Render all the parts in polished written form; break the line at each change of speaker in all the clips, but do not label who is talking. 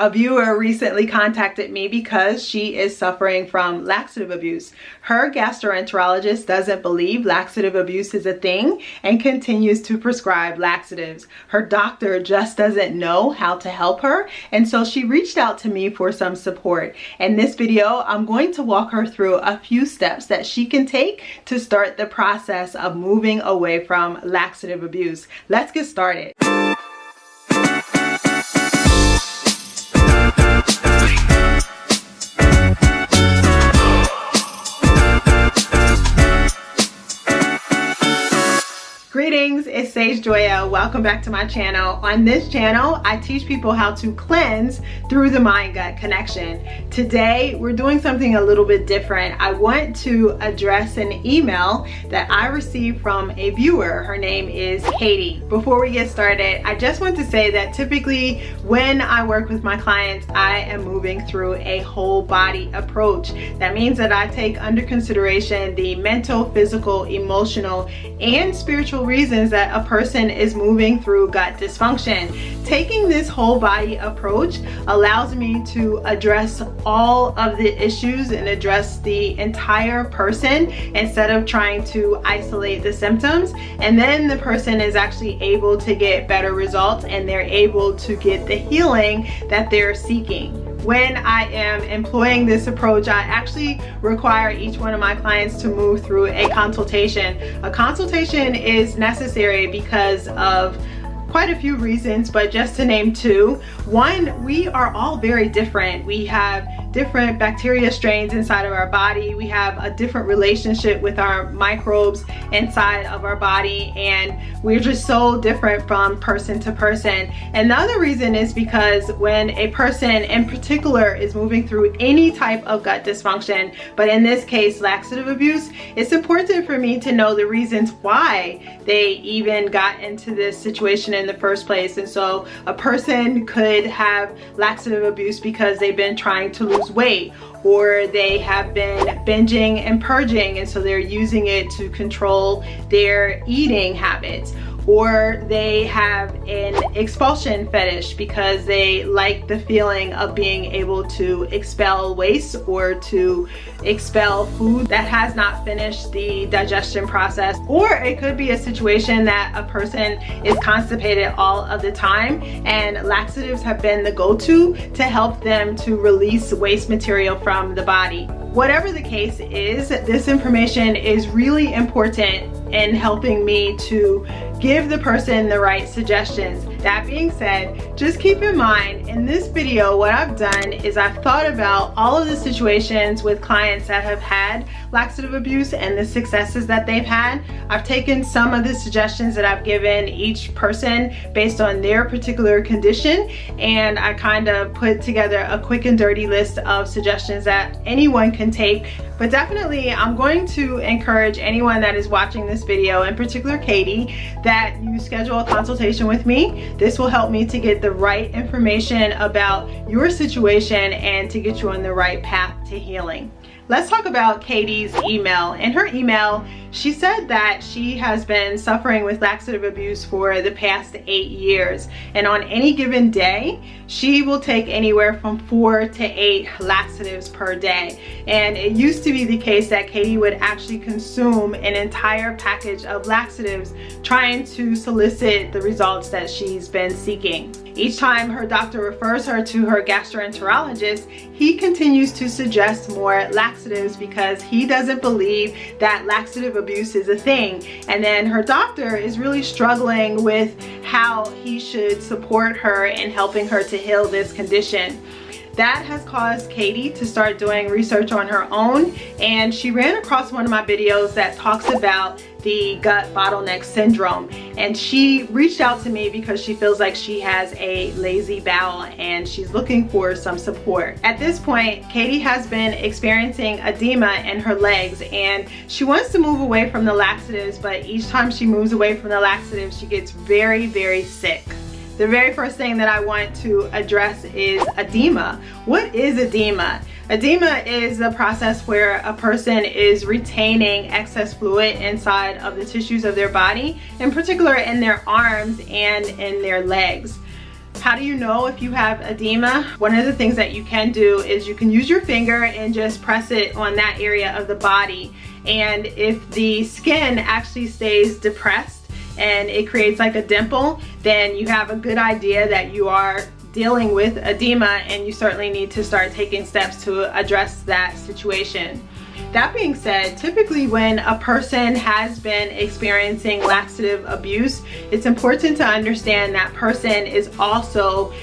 A viewer recently contacted me because she is suffering from laxative abuse. Her gastroenterologist doesn't believe laxative abuse is a thing and continues to prescribe laxatives. Her doctor just doesn't know how to help her, and so she reached out to me for some support. In this video, I'm going to walk her through a few steps that she can take to start the process of moving away from laxative abuse. Let's get started. Greetings, it's Sage Joya. Welcome back to my channel. On this channel, I teach people how to cleanse through the mind-gut connection. Today, we're doing something a little bit different. I want to address an email that I received from a viewer. Her name is Katie. Before we get started, I just want to say that typically when I work with my clients, I am moving through a whole body approach. That means that I take under consideration the mental, physical, emotional, and spiritual reasons that a person is moving through gut dysfunction. Taking this whole body approach allows me to address all of the issues and address the entire person instead of trying to isolate the symptoms. And then the person is actually able to get better results and they're able to get the healing that they're seeking. When I am employing this approach, I actually require each one of my clients to move through a consultation. A consultation is necessary because of quite a few reasons, but just to name two. One, we are all very different. We have different bacteria strains inside of our body. We have a different relationship with our microbes inside of our body, and we're just so different from person to person. And the other reason is because when a person in particular is moving through any type of gut dysfunction, but in this case laxative abuse, it's important for me to know the reasons why they even got into this situation in the first place. And so a person could have laxative abuse because they've been trying to lose weight, or they have been binging and purging, and so they're using it to control their eating habits. Or they have an expulsion fetish because they like the feeling of being able to expel waste or to expel food that has not finished the digestion process. Or it could be a situation that a person is constipated all of the time and laxatives have been the go-to to help them to release waste material from the body. Whatever the case is, this information is really important in helping me to give the person the right suggestions. That being said, just keep in mind, in this video, what I've done is I've thought about all of the situations with clients that have had laxative abuse and the successes that they've had. I've taken some of the suggestions that I've given each person based on their particular condition, and I kind of put together a quick and dirty list of suggestions that anyone can take. But definitely, I'm going to encourage anyone that is watching this video, in particular Katie, that you schedule a consultation with me. This will help me to get the right information about your situation and to get you on the right path to healing. Let's talk about Katie's email. In her email, she said that she has been suffering with laxative abuse for the past 8 years. And on any given day, she will take anywhere from 4 to 8 laxatives per day. And it used to be the case that Katie would actually consume an entire package of laxatives trying to solicit the results that she's been seeking. Each time her doctor refers her to her gastroenterologist, he continues to suggest more laxatives because he doesn't believe that laxative abuse is a thing. And then her doctor is really struggling with how he should support her in helping her to heal this condition. That has caused Katie to start doing research on her own, and she ran across one of my videos that talks about the gut bottleneck syndrome, and she reached out to me because she feels like she has a lazy bowel and she's looking for some support. At this point, Katie has been experiencing edema in her legs and she wants to move away from the laxatives, but each time she moves away from the laxatives, she gets very, very sick. The very first thing that I want to address is edema. What is edema? Edema is the process where a person is retaining excess fluid inside of the tissues of their body, in particular in their arms and in their legs. How do you know if you have edema? One of the things that you can do is you can use your finger and just press it on that area of the body. And if the skin actually stays depressed and it creates like a dimple, then you have a good idea that you are dealing with edema, and you certainly need to start taking steps to address that situation. That being said, typically when a person has been experiencing laxative abuse, it's important to understand that person is also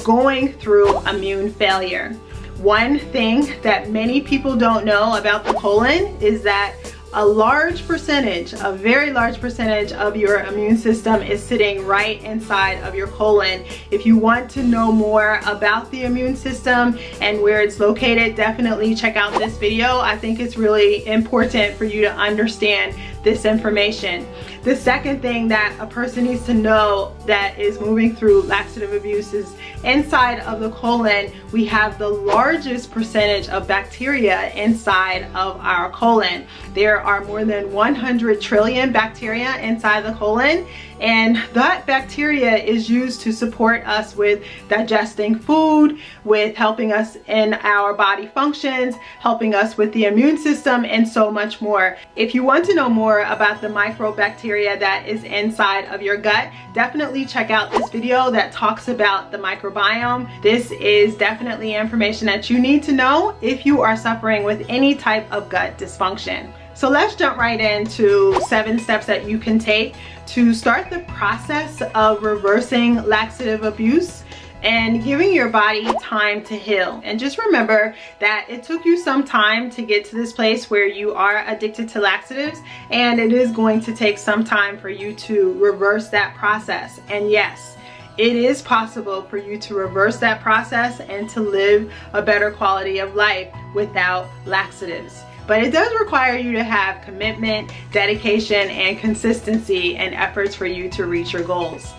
going through immune failure. One thing that many people don't know about the colon is that a large percentage, a very large percentage of your immune system is sitting right inside of your colon. If you want to know more about the immune system and where it's located, definitely check out this video. I think it's really important for you to understand this information. The second thing that a person needs to know that is moving through laxative abuse is inside of the colon, we have the largest percentage of bacteria inside of our colon. There are more than 100 trillion bacteria inside the colon, and that bacteria is used to support us with digesting food, with helping us in our body functions, helping us with the immune system, and so much more. If you want to know more about the microbacteria that is inside of your gut, definitely check out this video that talks about the microbiome. This is definitely information that you need to know if you are suffering with any type of gut dysfunction. So let's jump right into 7 steps that you can take to start the process of reversing laxative abuse and giving your body time to heal. And just remember that it took you some time to get to this place where you are addicted to laxatives, and it is going to take some time for you to reverse that process. And yes, it is possible for you to reverse that process and to live a better quality of life without laxatives. But it does require you to have commitment, dedication, and consistency and efforts for you to reach your goals.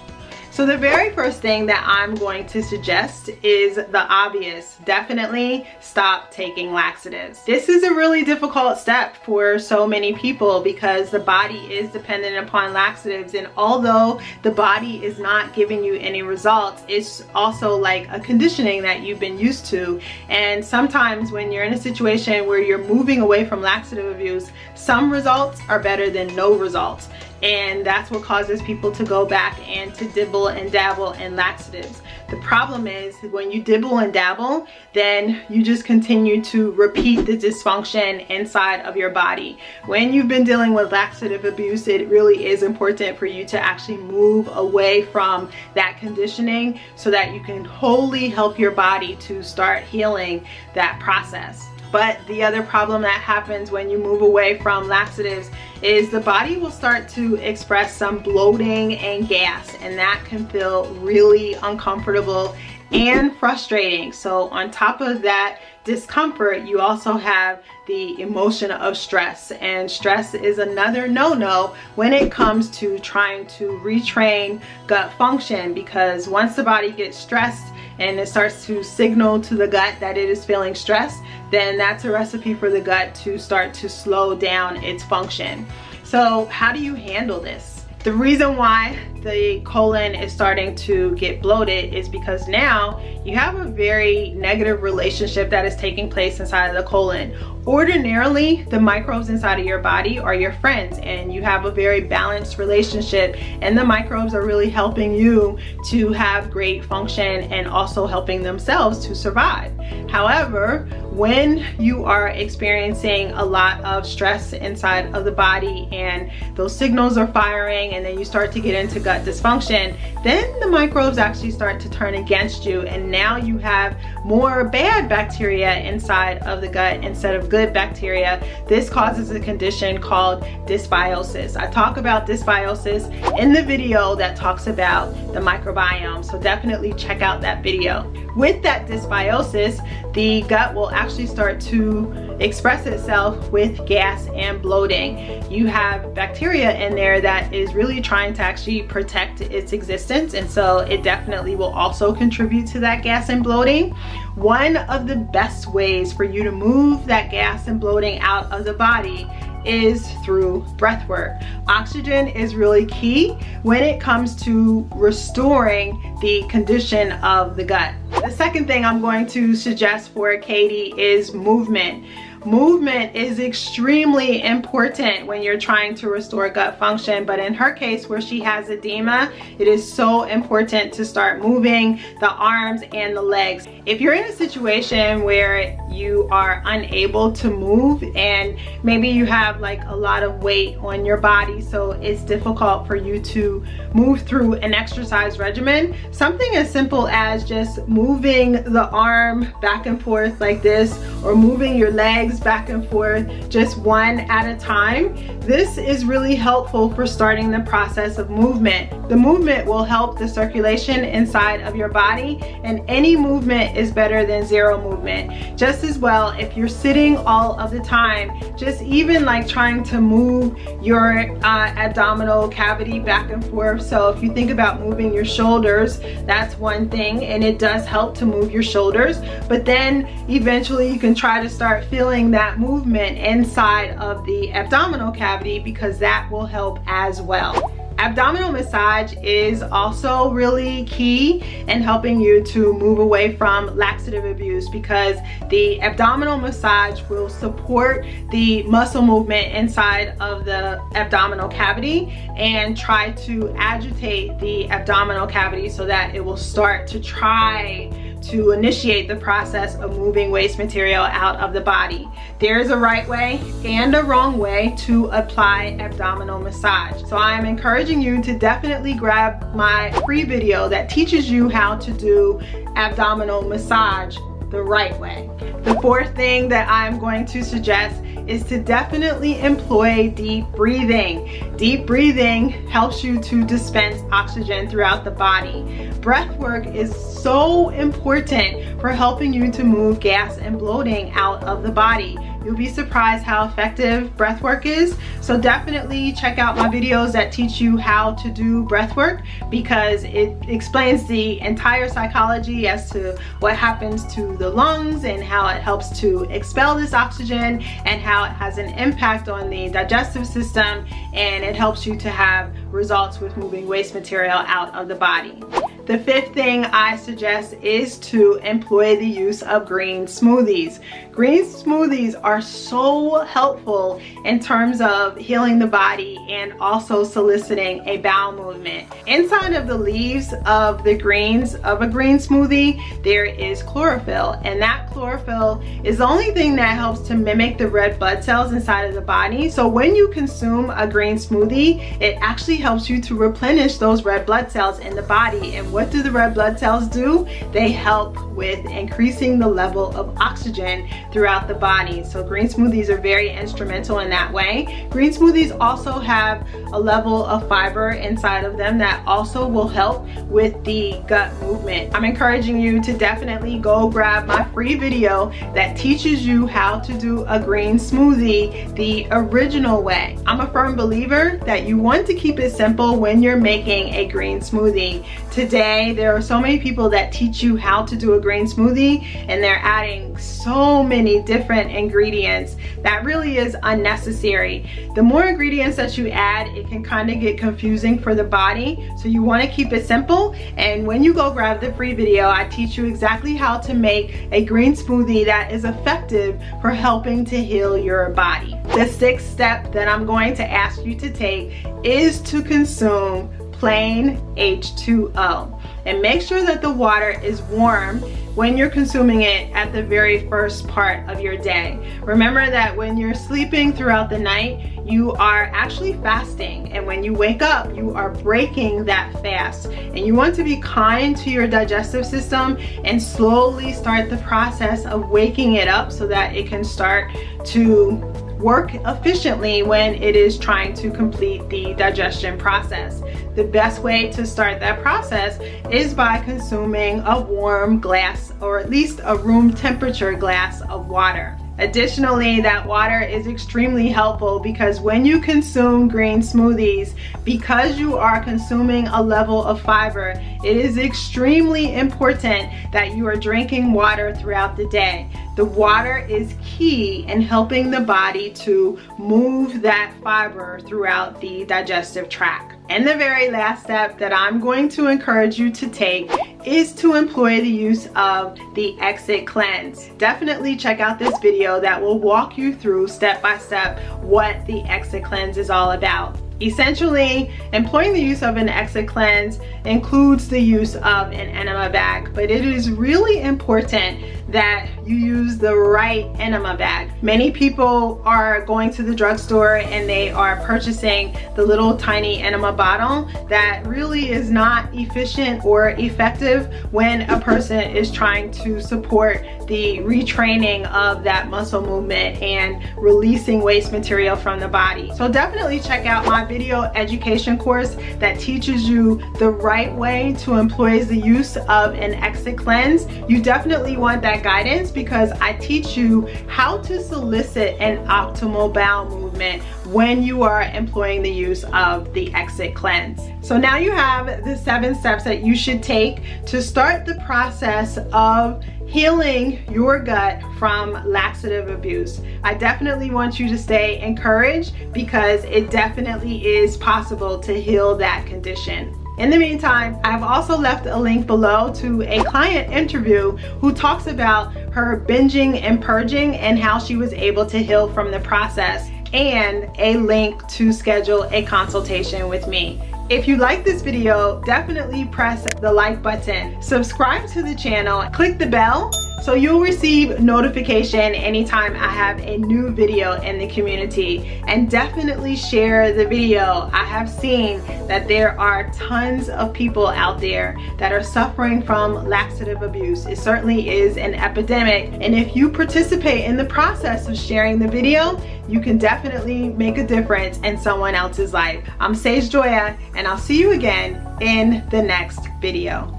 So the very first thing that I'm going to suggest is the obvious. Definitely stop taking laxatives. This is a really difficult step for so many people because the body is dependent upon laxatives, and although the body is not giving you any results, it's also like a conditioning that you've been used to. And sometimes when you're in a situation where you're moving away from laxative abuse, some results are better than no results. And that's what causes people to go back and to dibble and dabble in laxatives. The problem is when you dibble and dabble, then you just continue to repeat the dysfunction inside of your body. When you've been dealing with laxative abuse, it really is important for you to actually move away from that conditioning so that you can wholly help your body to start healing that process. But the other problem that happens when you move away from laxatives is the body will start to express some bloating and gas, and that can feel really uncomfortable and frustrating. So on top of that discomfort, you also have the emotion of stress, and stress is another no-no when it comes to trying to retrain gut function, because once the body gets stressed and it starts to signal to the gut that it is feeling stressed, then that's a recipe for the gut to start to slow down its function. So how do you handle this? The reason why the colon is starting to get bloated is because now you have a very negative relationship that is taking place inside of the colon. Ordinarily, the microbes inside of your body are your friends, and you have a very balanced relationship, and the microbes are really helping you to have great function and also helping themselves to survive. However, when you are experiencing a lot of stress inside of the body and those signals are firing, and then you start to get into gut dysfunction, then the microbes actually start to turn against you, and now you have more bad bacteria inside of the gut instead of good bacteria. This causes a condition called dysbiosis. I talk about dysbiosis in the video that talks about the microbiome, so definitely check out that video. With that dysbiosis, the gut will actually start to express itself with gas and bloating. You have bacteria in there that is really trying to actually protect its existence, and so it definitely will also contribute to that gas and bloating. One of the best ways for you to move that gas and bloating out of the body is through breath work. Oxygen is really key when it comes to restoring the condition of the gut. The second thing I'm going to suggest for Katie is movement. Movement is extremely important when you're trying to restore gut function, but in her case where she has edema, it is so important to start moving the arms and the legs. If you're in a situation where you are unable to move and maybe you have like a lot of weight on your body, so it's difficult for you to move through an exercise regimen, something as simple as just moving the arm back and forth like this, or moving your legs back and forth just one at a time. This is really helpful for starting the process of movement. The movement will help the circulation inside of your body, and any movement is better than zero movement. Just as well, if you're sitting all of the time, just even like trying to move your abdominal cavity back and forth. So if you think about moving your shoulders, that's one thing, and it does help to move your shoulders, but then eventually you can try to start feeling that movement inside of the abdominal cavity, because that will help as well. Abdominal massage is also really key in helping you to move away from laxative abuse, because the abdominal massage will support the muscle movement inside of the abdominal cavity and try to agitate the abdominal cavity so that it will start to try to initiate the process of moving waste material out of the body. There is a right way and a wrong way to apply abdominal massage. So I am encouraging you to definitely grab my free video that teaches you how to do abdominal massage the right way. The fourth thing that I'm going to suggest is to definitely employ deep breathing. Deep breathing helps you to dispense oxygen throughout the body. Breath work is so important for helping you to move gas and bloating out of the body. You'll be surprised how effective breath work is. So definitely check out my videos that teach you how to do breath work, because it explains the entire psychology as to what happens to the lungs and how it helps to expel this oxygen and how it has an impact on the digestive system, and it helps you to have results with moving waste material out of the body. The fifth thing I suggest is to employ the use of green smoothies. Green smoothies are so helpful in terms of healing the body and also soliciting a bowel movement. Inside of the leaves of the greens of a green smoothie, there is chlorophyll, and that chlorophyll is the only thing that helps to mimic the red blood cells inside of the body. So when you consume a green smoothie, it actually helps you to replenish those red blood cells in the body. And what do the red blood cells do? They help with increasing the level of oxygen throughout the body. So green smoothies are very instrumental in that way. Green smoothies also have a level of fiber inside of them that also will help with the gut movement. I'm encouraging you to definitely go grab my free video that teaches you how to do a green smoothie the original way. I'm a firm believer that you want to keep it simple when you're making a green smoothie. Today, there are so many people that teach you how to do a green smoothie, and they're adding so many different ingredients that really is unnecessary. The more ingredients that you add, it can kind of get confusing for the body. So you want to keep it simple. And when you go grab the free video, I teach you exactly how to make a green smoothie that is effective for helping to heal your body. The sixth step that I'm going to ask you to take is to consume plain H2O. And make sure that the water is warm when you're consuming it at the very first part of your day. Remember that when you're sleeping throughout the night, you are actually fasting, and when you wake up, you are breaking that fast. And you want to be kind to your digestive system and slowly start the process of waking it up so that it can start to work efficiently when it is trying to complete the digestion process. The best way to start that process is by consuming a warm glass, or at least a room temperature glass of water. Additionally, that water is extremely helpful because when you consume green smoothies, because you are consuming a level of fiber, it is extremely important that you are drinking water throughout the day. The water is key in helping the body to move that fiber throughout the digestive tract. And the very last step that I'm going to encourage you to take is to employ the use of the exit cleanse. Definitely check out this video that will walk you through step by step what the exit cleanse is all about. Essentially, employing the use of an exit cleanse includes the use of an enema bag, but it is really important that you use the right enema bag. Many people are going to the drugstore and they are purchasing the little tiny enema bottle that really is not efficient or effective when a person is trying to support the retraining of that muscle movement and releasing waste material from the body. So definitely check out my video education course that teaches you the right way to employ the use of an exit cleanse. You definitely want that guidance because I teach you how to solicit an optimal bowel movement when you are employing the use of the exit cleanse. So now you have the 7 steps that you should take to start the process of healing your gut from laxative abuse. I definitely want you to stay encouraged because it definitely is possible to heal that condition. In the meantime, I've also left a link below to a client interview who talks about her binging and purging and how she was able to heal from the process, and a link to schedule a consultation with me. If you like this video, definitely press the like button, subscribe to the channel, click the bell so you'll receive notification anytime I have a new video in the community, and definitely share the video. I have seen that there are tons of people out there that are suffering from laxative abuse. It certainly is an epidemic, and if you participate in the process of sharing the video, you can definitely make a difference in someone else's life. I'm Sage Joya, and I'll see you again in the next video.